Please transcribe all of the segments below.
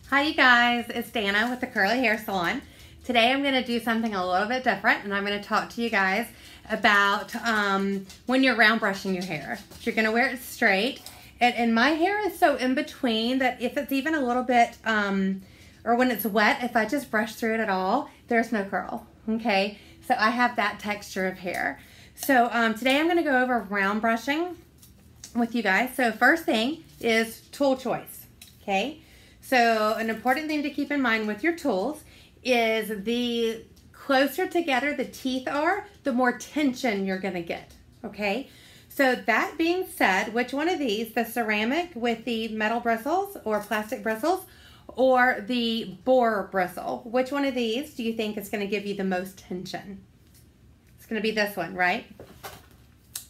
Hi you guys, it's Dana with the Curly Hair Salon. Today I'm going to do something a little bit different, and I'm going to talk to you guys about when you're round brushing your hair. You're going to wear it straight, and my hair is so in between that if it's even a little bit, or when it's wet, if I just brush through it at all, there's no curl, okay? So I have that texture of hair. So today I'm going to go over round brushing with you guys. So first thing is tool choice, okay? So an important thing to keep in mind with your tools is the closer together the teeth are, the more tension you're gonna get, okay? So that being said, which one of these, the ceramic with the metal bristles or plastic bristles, or the boar bristle, which one of these do you think is gonna give you the most tension? It's gonna be this one, right?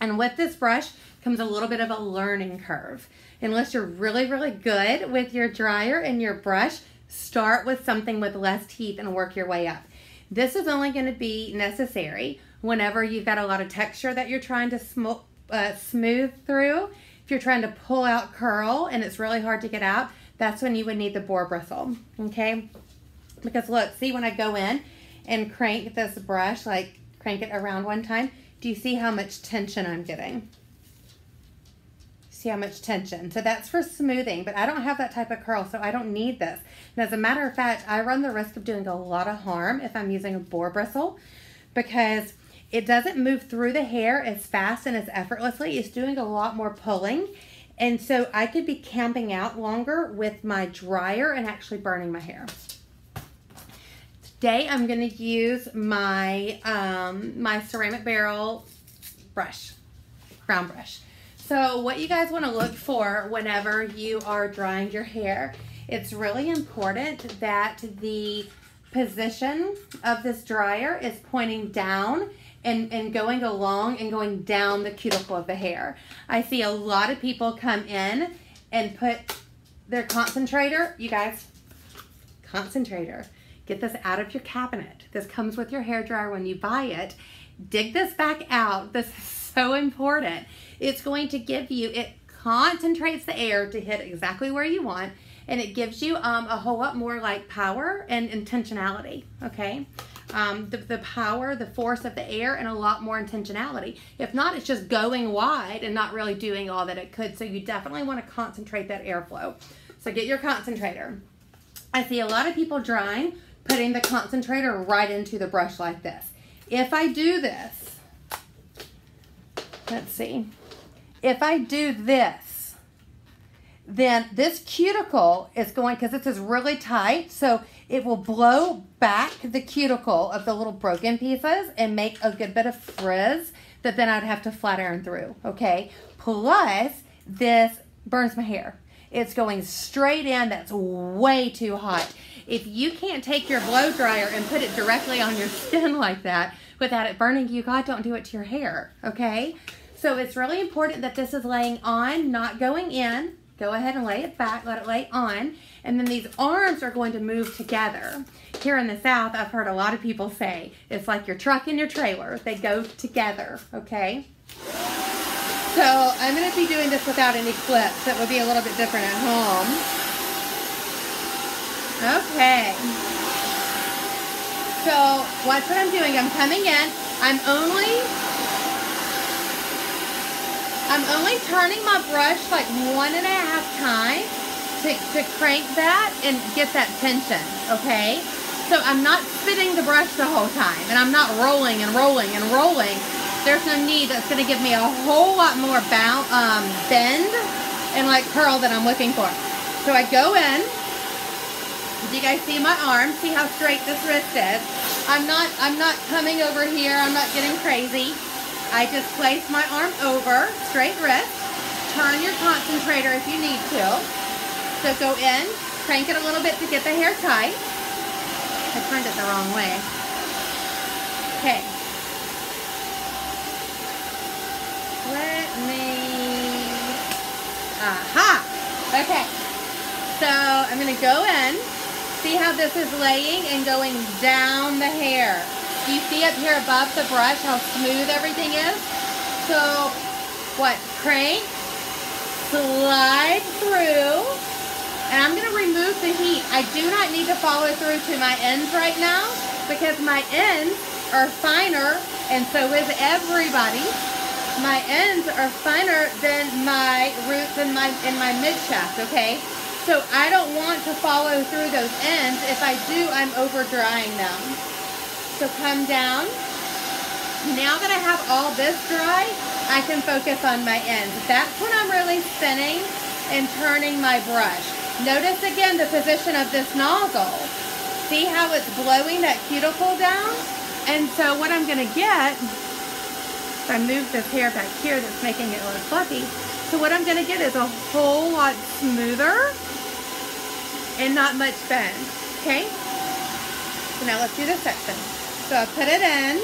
And with this brush comes a little bit of a learning curve. Unless you're really, really good with your dryer and your brush, start with something with less teeth and work your way up. This is only going to be necessary whenever you've got a lot of texture that you're trying to smooth through. If you're trying to pull out curl and it's really hard to get out, that's when you would need the boar bristle, okay? Because look, see when I go in and crank this brush, like crank it around one time, do you see how much tension I'm getting? See how much tension? So that's for smoothing, but I don't have that type of curl, so I don't need this. And as a matter of fact, I run the risk of doing a lot of harm if I'm using a boar bristle because it doesn't move through the hair as fast and as effortlessly. It's doing a lot more pulling. And so I could be camping out longer with my dryer and actually burning my hair. Today I'm going to use my my ceramic barrel brush, round brush. So what you guys want to look for whenever you are drying your hair, it's really important that the position of this dryer is pointing down and going along and going down the cuticle of the hair. I see a lot of people come in and put their concentrator, you guys, concentrator. Get this out of your cabinet. This comes with your hairdryer when you buy it. Dig this back out. This is so important. It's going to give you, it concentrates the air to hit exactly where you want, and it gives you a whole lot more like power and intentionality, okay? The power, the force of the air, and a lot more intentionality. If not, it's just going wide and not really doing all that it could, so you definitely want to concentrate that airflow. So get your concentrator. I see a lot of people drying, putting the concentrator right into the brush like this. If I do this, let's see, if I do this, then this cuticle is going, because this is really tight, so it will blow back the cuticle of the little broken pieces and make a good bit of frizz that then I'd have to flat iron through, okay? Plus, this burns my hair. It's going straight in. That's way too hot. If you can't take your blow dryer and put it directly on your skin like that without it burning you, God, don't do it to your hair, okay? So it's really important that this is laying on, not going in. Go ahead and lay it back, let it lay on, and then these arms are going to move together. Here in the South, I've heard a lot of people say, it's like your truck and your trailer. They go together, okay? So I'm going to be doing this without any clips. That would be a little bit different at home. Okay. So watch what I'm doing. I'm coming in. I'm only turning my brush like 1.5 times to crank that and get that tension, okay? So I'm not spinning the brush the whole time, and I'm not rolling and rolling and rolling. There's no need. That's going to give me a whole lot more bend and like curl that I'm looking for. So I go in. Do you guys see my arm? See how straight this wrist is? I'm not coming over here. I'm not getting crazy. I just place my arm over, straight wrist. Turn your concentrator if you need to. So go in, crank it a little bit to get the hair tight. I turned it the wrong way. Okay. Let me, aha, okay, so I'm going to go in, see how this is laying and going down the hair. Do you see up here above the brush how smooth everything is? So, crank, slide through, and I'm going to remove with the heat. I do not need to follow through to my ends right now because my ends are finer, and so is everybody. My ends are finer than my roots in my mid shaft, okay? So I don't want to follow through those ends. If I do, I'm over drying them. So come down. Now that I have all this dry, I can focus on my ends. That's when I'm really spinning and turning my brush. Notice again the position of this nozzle. See how it's blowing that cuticle down? And so what I'm gonna get, if I move this hair back here that's making it look fluffy, so what I'm gonna get is a whole lot smoother and not much bend, okay? So now let's do this section. So I put it in.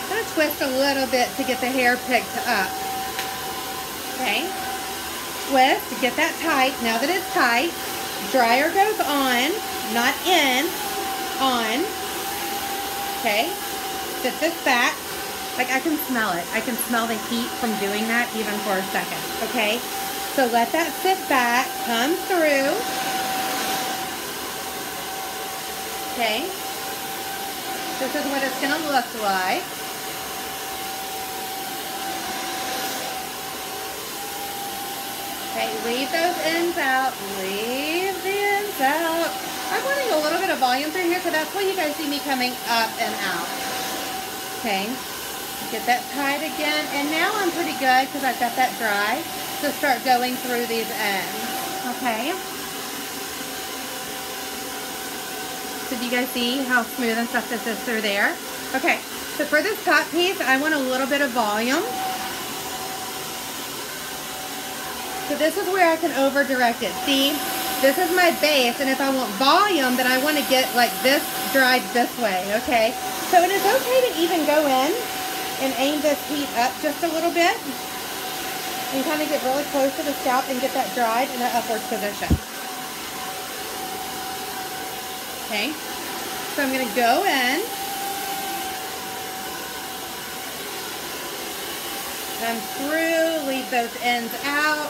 I'm gonna twist a little bit to get the hair picked up, okay? Twist to get that tight. Now that it's tight, dryer goes on, not in, on, okay? Sit this back. Like I can smell it. I can smell the heat from doing that even for a second, okay? So let that sit back, come through, okay? This is what it's gonna look like. Okay, leave those ends out, leave the ends out. I'm wanting a little bit of volume through here, so that's why you guys see me coming up and out. Okay, get that tied again, and now I'm pretty good because I've got that dry. So start going through these ends, okay? So do you guys see how smooth and stuff this is through there? Okay, so for this top piece, I want a little bit of volume. So this is where I can over direct it. See, this is my base, and if I want volume, then I want to get like this dried this way, okay? So it is okay to even go in and aim this heat up just a little bit and kind of get really close to the scalp and get that dried in an upward position. Okay, so I'm going to go in. I'm through, leave those ends out.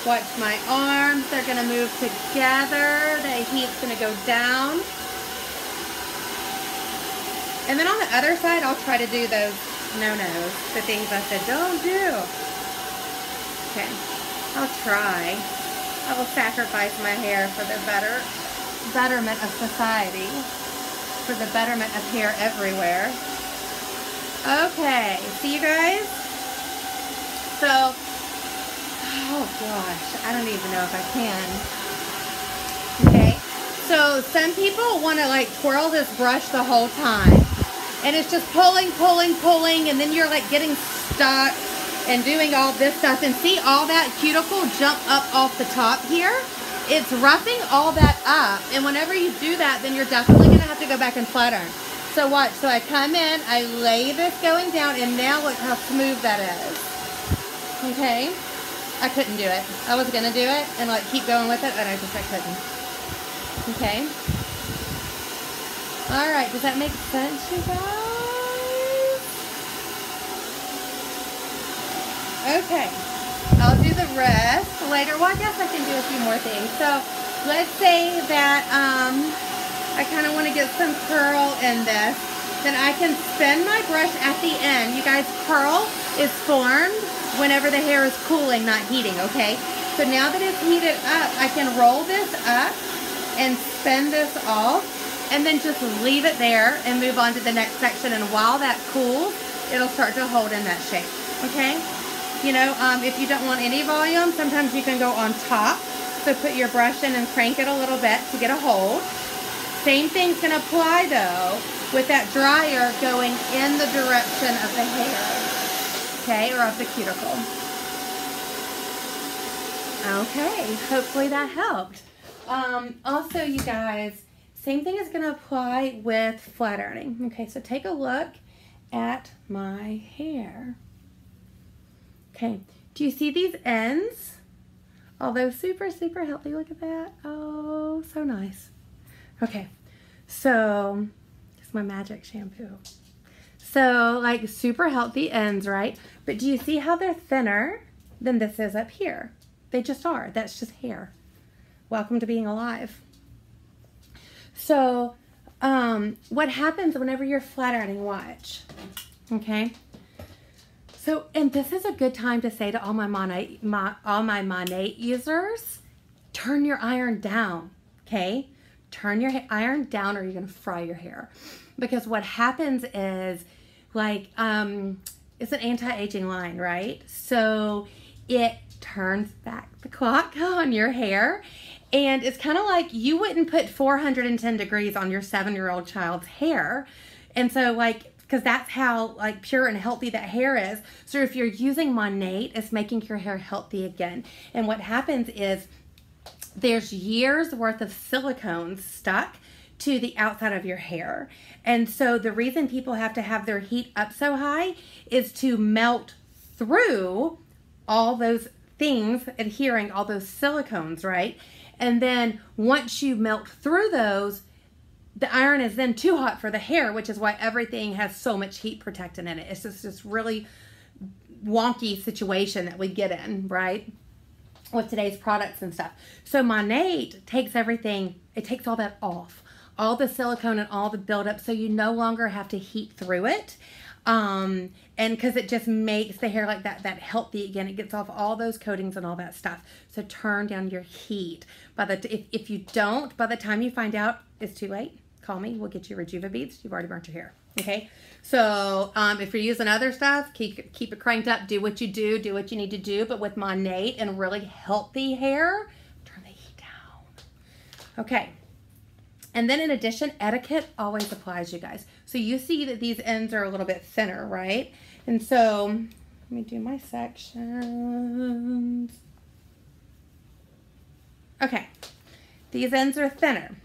Watch my arms, they're going to move together. The heat's going to go down. And then on the other side, I'll try to do those no-nos, the things I said don't do. Okay, I'll try. I will sacrifice my hair for the betterment of society, for the betterment of hair everywhere. Okay, see you guys? So, oh gosh, I don't even know if I can. Okay, so some people want to like twirl this brush the whole time. And it's just pulling, pulling, pulling, and then you're like getting stuck and doing all this stuff. And see all that cuticle jump up off the top here? It's roughing all that up. And whenever you do that, then you're definitely gonna have to go back and flat iron. So watch, so I come in, I lay this going down, and now look how smooth that is. Okay, I couldn't do it. I was gonna do it and like keep going with it, but I couldn't. Okay. All right, does that make sense, you guys? Okay, I'll do the rest later. Well, I guess I can do a few more things. So let's say that I kind of want to get some curl in this. Then I can spin my brush at the end. You guys, curl is formed whenever the hair is cooling, not heating, okay? So now that it's heated up, I can roll this up and spin this off. And then just leave it there and move on to the next section. And while that cools, it'll start to hold in that shape, okay? You know, if you don't want any volume, sometimes you can go on top. So put your brush in and crank it a little bit to get a hold. Same thing's gonna apply though, with that dryer going in the direction of the hair, okay, or of the cuticle. Okay, hopefully that helped. Also, you guys, same thing is going to apply with flat ironing. Okay, so take a look at my hair. Okay, do you see these ends? Although super, super healthy, look at that. Oh, so nice. Okay, so it's my magic shampoo. So like super healthy ends, right? But do you see how they're thinner than this is up here? They just are. That's just hair. welcome to being alive. So, what happens whenever you're flat ironing? Watch, okay? So, and this is a good time to say to all my Monat users, turn your iron down, okay? Turn your iron down or you're gonna fry your hair. Because what happens is, like, it's an anti-aging line, right? So it turns back the clock on your hair. And it's kind of like you wouldn't put 410 degrees on your 7-year-old child's hair. And so, like, because that's how, like, pure and healthy that hair is. So if you're using Monat, it's making your hair healthy again. And what happens is there's years worth of silicones stuck to the outside of your hair. And so the reason people have to have their heat up so high is to melt through all those things, adhering, all those silicones, right? And then once you melt through those, the iron is then too hot for the hair, which is why everything has so much heat protectant in it. It's just this really wonky situation that we get in, right? With today's products and stuff. So Monat takes everything, it takes all that off. All the silicone and all the buildup, so you no longer have to heat through it. And because it just makes the hair like that healthy again. It gets off all those coatings and all that stuff. So turn down your heat. If you don't, by the time you find out it's too late, call me. We'll get you Rejuva beads. You've already burnt your hair. Okay. So if you're using other stuff, keep it cranked up. Do what you do what you need to do. But with Monat and really healthy hair, turn the heat down. Okay. And then in addition, etiquette always applies, you guys. So you see that these ends are a little bit thinner, right? And so, let me do my sections. Okay, these ends are thinner.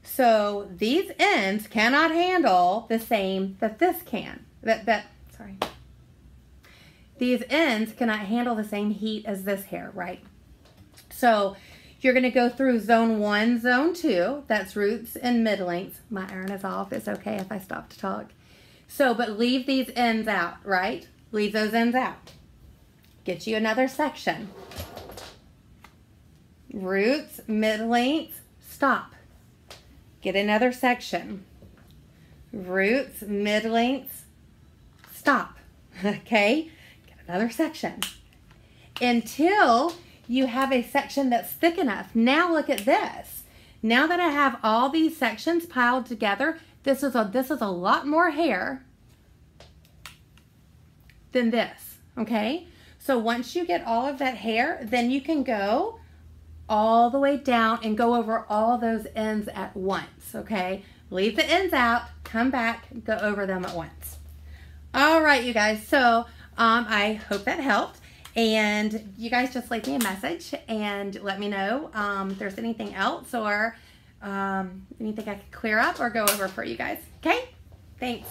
So these ends cannot handle the same that this can. Sorry. These ends cannot handle the same heat as this hair, right? So you're going to go through zone 1, zone 2. That's roots and mid-lengths. My iron is off. It's okay if I stop to talk. So, but leave these ends out, right? Leave those ends out. Get you another section. Roots, mid-lengths, stop. Get another section. Roots, mid-lengths, stop. Okay? Get another section. Until you have a section that's thick enough. Now look at this. Now that I have all these sections piled together, this is a lot more hair than this, okay? So once you get all of that hair, then you can go all the way down and go over all those ends at once, okay? Leave the ends out, come back, go over them at once. All right, you guys, so I hope that helped. And you guys just leave me a message and let me know if there's anything else or anything I could clear up or go over for you guys. Okay? Thanks.